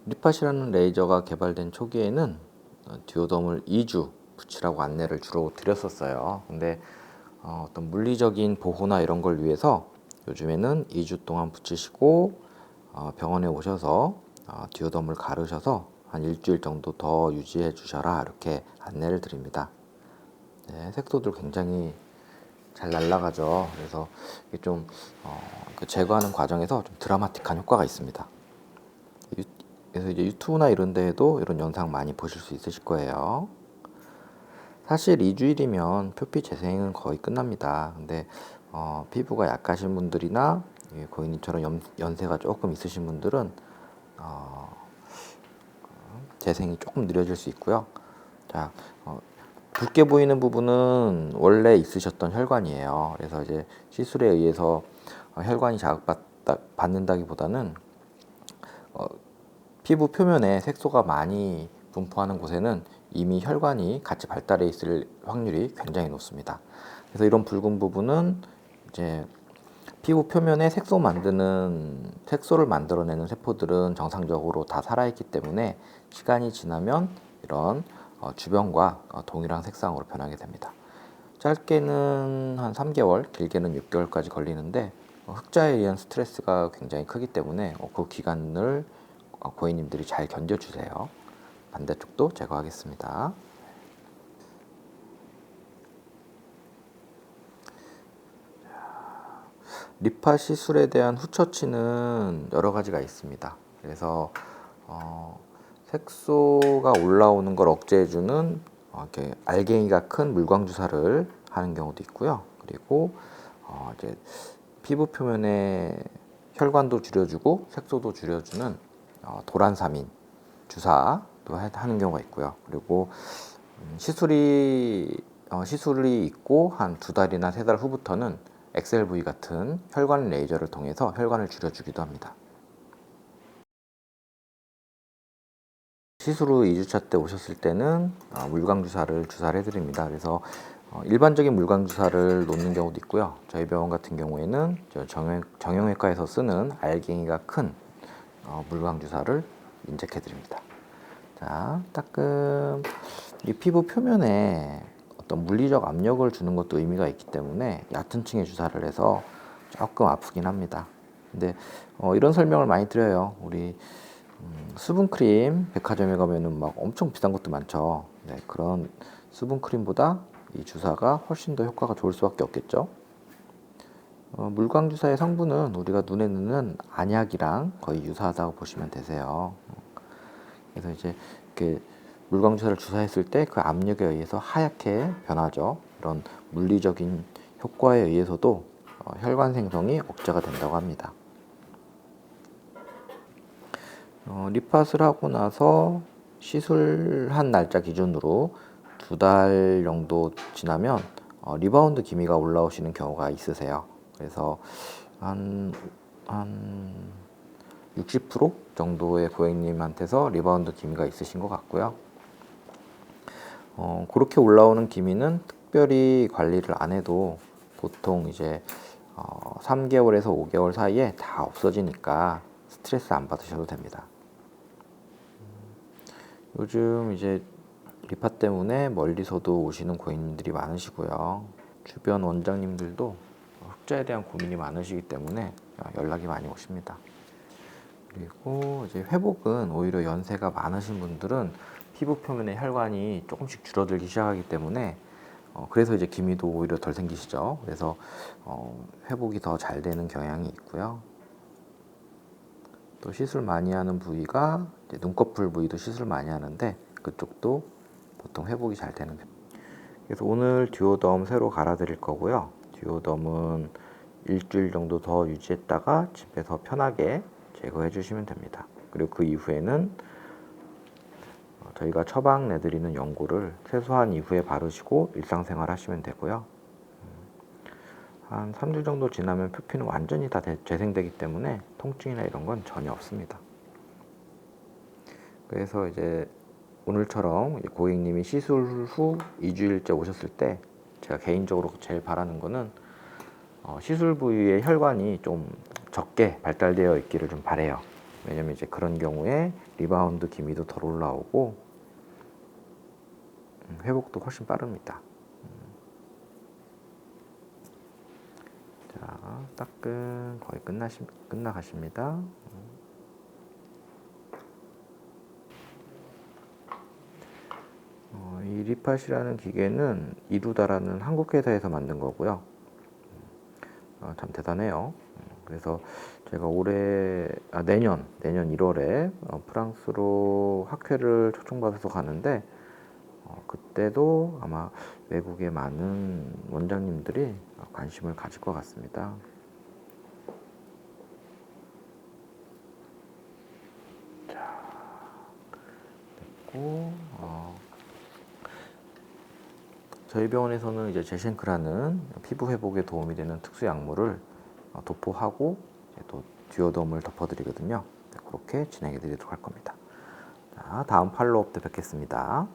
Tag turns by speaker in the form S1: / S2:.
S1: 리팟이라는 레이저가 개발된 초기에는 듀오덤을 2주 붙이라고 안내를 주로 드렸었어요. 근데 어떤 물리적인 보호나 이런 걸 위해서 요즘에는 2주 동안 붙이시고 병원에 오셔서 듀오덤을 가르셔서 한 일주일 정도 더 유지해 주셔라, 이렇게 안내를 드립니다. 네, 색소들 굉장히 잘 날아가죠. 그래서 이게 좀 그 제거하는 과정에서 좀 드라마틱한 효과가 있습니다. 그래서 이제 유튜브나 이런 데에도 이런 영상 많이 보실 수 있으실 거예요. 사실 2주일이면 표피 재생은 거의 끝납니다. 근데 피부가 약하신 분들이나 고객님처럼 연세가 조금 있으신 분들은 재생이 조금 느려질 수 있고요. 자, 붉게 보이는 부분은 원래 있으셨던 혈관이에요. 그래서 이제 시술에 의해서 혈관이 자극받는다기보다는 피부 표면에 색소가 많이 분포하는 곳에는 이미 혈관이 같이 발달해 있을 확률이 굉장히 높습니다. 그래서 이런 붉은 부분은 이제 피부 표면에 색소를 만들어내는 세포들은 정상적으로 다 살아있기 때문에 시간이 지나면 이런 주변과 동일한 색상으로 변하게 됩니다. 짧게는 한 3개월, 길게는 6개월까지 걸리는데 흑자에 의한 스트레스가 굉장히 크기 때문에 그 기간을 고객님들이 잘 견뎌주세요. 반대쪽도 제거하겠습니다. 리파 시술에 대한 후처치는 여러 가지가 있습니다. 그래서 색소가 올라오는 걸 억제해주는 이렇게 알갱이가 큰 물광 주사를 하는 경우도 있고요. 그리고 이제 피부 표면에 혈관도 줄여주고 색소도 줄여주는 도란사민 주사도 하는 경우가 있고요. 그리고 시술이 있고 한 2달이나 3달 후부터는 XLV 같은 혈관 레이저를 통해서 혈관을 줄여주기도 합니다. 시술 후 2주차 때 오셨을 때는 물광 주사를 해드립니다. 그래서 일반적인 물광 주사를 놓는 경우도 있고요. 저희 병원 같은 경우에는 정형외과에서 쓰는 알갱이가 큰 물광 주사를 인젝해 드립니다. 자, 따끔 이 피부 표면에 어떤 물리적 압력을 주는 것도 의미가 있기 때문에 얕은 층의 주사를 해서 조금 아프긴 합니다. 근데 이런 설명을 많이 드려요. 우리 수분크림 백화점에 가면은 막 엄청 비싼 것도 많죠. 네, 그런 수분크림보다 이 주사가 훨씬 더 효과가 좋을 수밖에 없겠죠. 물광 주사의 성분은 우리가 눈에 넣는 안약이랑 거의 유사하다고 보시면 되세요. 그래서 이제 이렇게 물광 주사를 주사했을 때 그 압력에 의해서 하얗게 변하죠. 이런 물리적인 효과에 의해서도 혈관 생성이 억제가 된다고 합니다. 리팟을 하고 나서 시술한 날짜 기준으로 2달 정도 지나면 리바운드 기미가 올라오시는 경우가 있으세요. 그래서 한 60% 정도의 고객님한테서 리바운드 기미가 있으신 것 같고요. 그렇게 올라오는 기미는 특별히 관리를 안 해도 보통 이제 3개월에서 5개월 사이에 다 없어지니까 스트레스 안 받으셔도 됩니다. 요즘 이제 리파 때문에 멀리서도 오시는 고객님들이 많으시고요. 주변 원장님들도 흑자에 대한 고민이 많으시기 때문에 연락이 많이 오십니다. 그리고 이제 회복은 오히려 연세가 많으신 분들은 피부 표면의 혈관이 조금씩 줄어들기 시작하기 때문에 그래서 이제 기미도 오히려 덜 생기시죠. 그래서 회복이 더 잘 되는 경향이 있고요. 또 시술 많이 하는 부위가 눈꺼풀 부위도 시술 많이 하는데 그쪽도 보통 회복이 잘 되는 편. 그래서 오늘 듀오덤 새로 갈아드릴 거고요. 듀오덤은 일주일 정도 더 유지했다가 집에서 편하게 제거해 주시면 됩니다. 그리고 그 이후에는 저희가 처방 내드리는 연고를 세수한 이후에 바르시고 일상생활 하시면 되고요. 한 3주 정도 지나면 표피는 완전히 다 재생되기 때문에 통증이나 이런 건 전혀 없습니다. 그래서 이제 오늘처럼 고객님이 시술 후 2주일째 오셨을 때 제가 개인적으로 제일 바라는 거는 시술 부위의 혈관이 좀 적게 발달되어 있기를 좀 바래요. 왜냐면 이제 그런 경우에 리바운드 기미도 덜 올라오고 회복도 훨씬 빠릅니다. 자, 따끔 거의 끝나가십니다. 이 리팟이라는 기계는 이두다라는 한국 회사에서 만든 거고요. 참 대단해요. 그래서 제가 내년 1월에 프랑스로 학회를 초청받아서 가는데 그때도 아마 외국의 많은 원장님들이 관심을 가질 것 같습니다. 자, 됐고, 저희 병원에서는 이제 제셴크라는 피부 회복에 도움이 되는 특수 약물을 도포하고 또 듀오덤을 덮어드리거든요. 그렇게 진행해 드리도록 할 겁니다. 자, 다음 팔로업 때 뵙겠습니다.